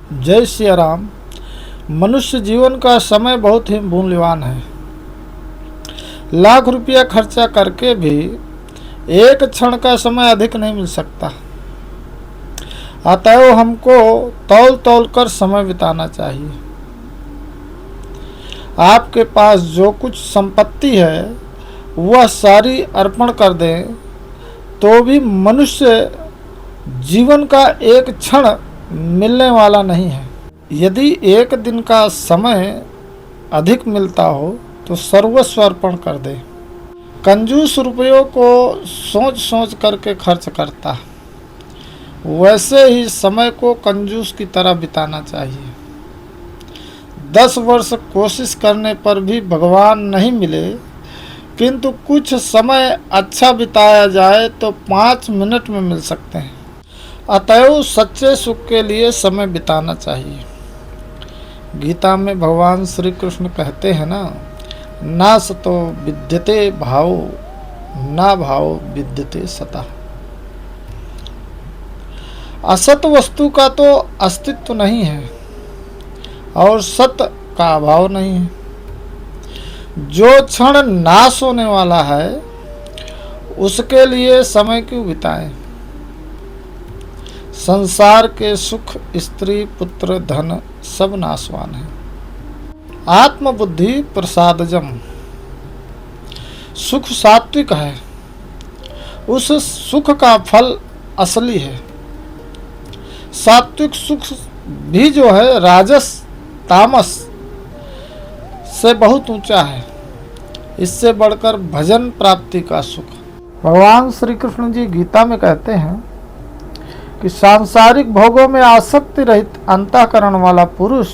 जय श्री राम। मनुष्य जीवन का समय बहुत ही मूल्यवान है। लाख रुपया खर्चा करके भी एक क्षण का समय अधिक नहीं मिल सकता। अतएव हमको तौल तौल कर समय बिताना चाहिए। आपके पास जो कुछ संपत्ति है वह सारी अर्पण कर दें तो भी मनुष्य जीवन का एक क्षण मिलने वाला नहीं है। यदि एक दिन का समय अधिक मिलता हो तो सर्वस्व अर्पण कर दे। कंजूस रुपयों को सोच सोच करके खर्च करता, वैसे ही समय को कंजूस की तरह बिताना चाहिए। 10 वर्ष कोशिश करने पर भी भगवान नहीं मिले, किंतु कुछ समय अच्छा बिताया जाए तो 5 मिनट में मिल सकते हैं। अतएव सच्चे सुख के लिए समय बिताना चाहिए। गीता में भगवान श्री कृष्ण कहते हैं ना सतो विद्यते भावो ना भावो विद्यते सता। असत वस्तु का तो अस्तित्व नहीं है और सत्य का अभाव नहीं है। जो क्षण नाश होने वाला है उसके लिए समय क्यों बिताएं। संसार के सुख, स्त्री, पुत्र, धन सब नाशवान है। आत्मबुद्धि प्रसादजम। सुख सात्विक है, उस सुख का फल असली है। सात्विक सुख भी जो है राजस तामस से बहुत ऊंचा है। इससे बढ़कर भजन प्राप्ति का सुख। भगवान श्री कृष्ण जी गीता में कहते हैं कि सांसारिक भोगों में आसक्ति रहित अंतःकरण वाला पुरुष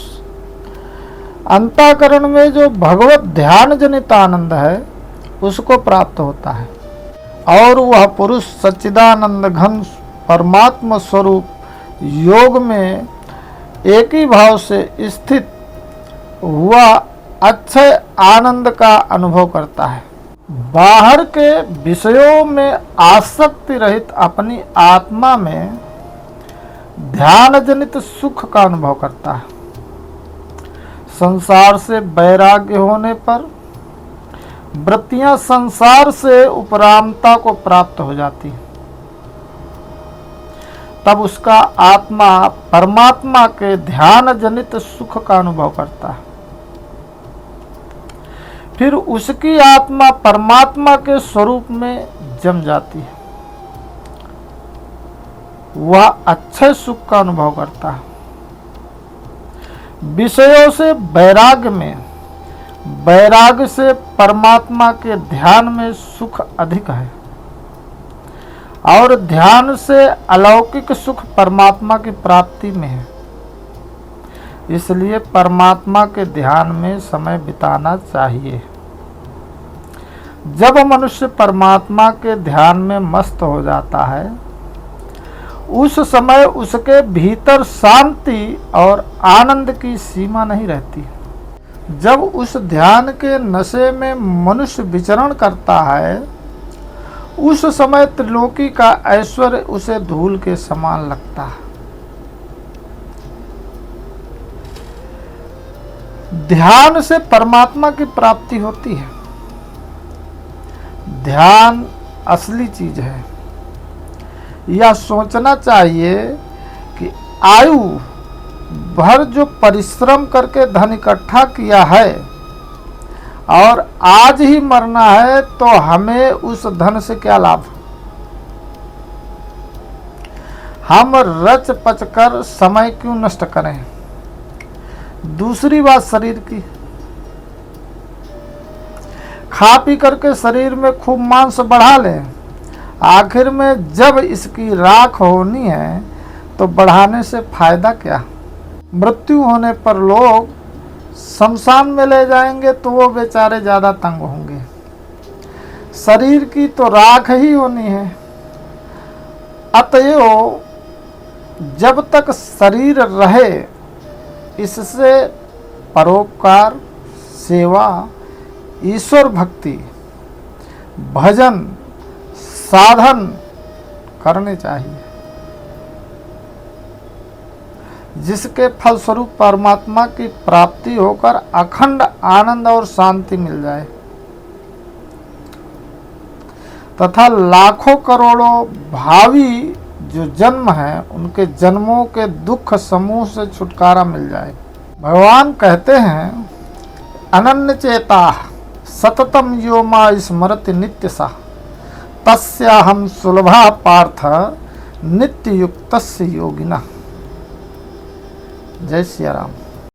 अंतःकरण में जो भगवत ध्यान जनित आनंद है उसको प्राप्त होता है और वह पुरुष सच्चिदानंद घन परमात्मा स्वरूप योग में एक ही भाव से स्थित हुआ अच्छे आनंद का अनुभव करता है। बाहर के विषयों में आसक्ति रहित अपनी आत्मा में ध्यान जनित सुख का अनुभव करता है। संसार से वैराग्य होने पर वृत्तियां संसार से उपरामता को प्राप्त हो जाती है। तब उसका आत्मा परमात्मा के ध्यान जनित सुख का अनुभव करता है। फिर उसकी आत्मा परमात्मा के स्वरूप में जम जाती है। वह अच्छे सुख का अनुभव करता है। विषयों से वैराग्य में, वैराग्य से परमात्मा के ध्यान में सुख अधिक है और ध्यान से अलौकिक सुख परमात्मा की प्राप्ति में है। इसलिए परमात्मा के ध्यान में समय बिताना चाहिए। जब मनुष्य परमात्मा के ध्यान में मस्त हो जाता है उस समय उसके भीतर शांति और आनंद की सीमा नहीं रहती। जब उस ध्यान के नशे में मनुष्य विचरण करता है उस समय त्रिलोकी का ऐश्वर्य उसे धूल के समान लगता है। ध्यान से परमात्मा की प्राप्ति होती है। ध्यान असली चीज है। यह सोचना चाहिए कि आयु भर जो परिश्रम करके धन इकट्ठा किया है और आज ही मरना है तो हमें उस धन से क्या लाभ। हम रच पच कर समय क्यों नष्ट करें। दूसरी बात शरीर की, खा पी करके शरीर में खूब मांस बढ़ा लें, आखिर में जब इसकी राख होनी है तो बढ़ाने से फायदा क्या। मृत्यु होने पर लोग शमशान में ले जाएंगे तो वो बेचारे ज़्यादा तंग होंगे। शरीर की तो राख ही होनी है। अतएव जब तक शरीर रहे इससे परोपकार, सेवा, ईश्वर भक्ति, भजन, साधन करने चाहिए। जिसके फलस्वरूप परमात्मा की प्राप्ति होकर अखंड आनंद और शांति मिल जाए तथा लाखों करोड़ों भावी जो जन्म है उनके जन्मों के दुख समूह से छुटकारा मिल जाए। भगवान कहते हैं अनन्य चेता सततम यो मा स्मरति नित्य सा तस्याहम सुलभा पार्थ नित्य युक्तस्य योगिना। जय सिया राम।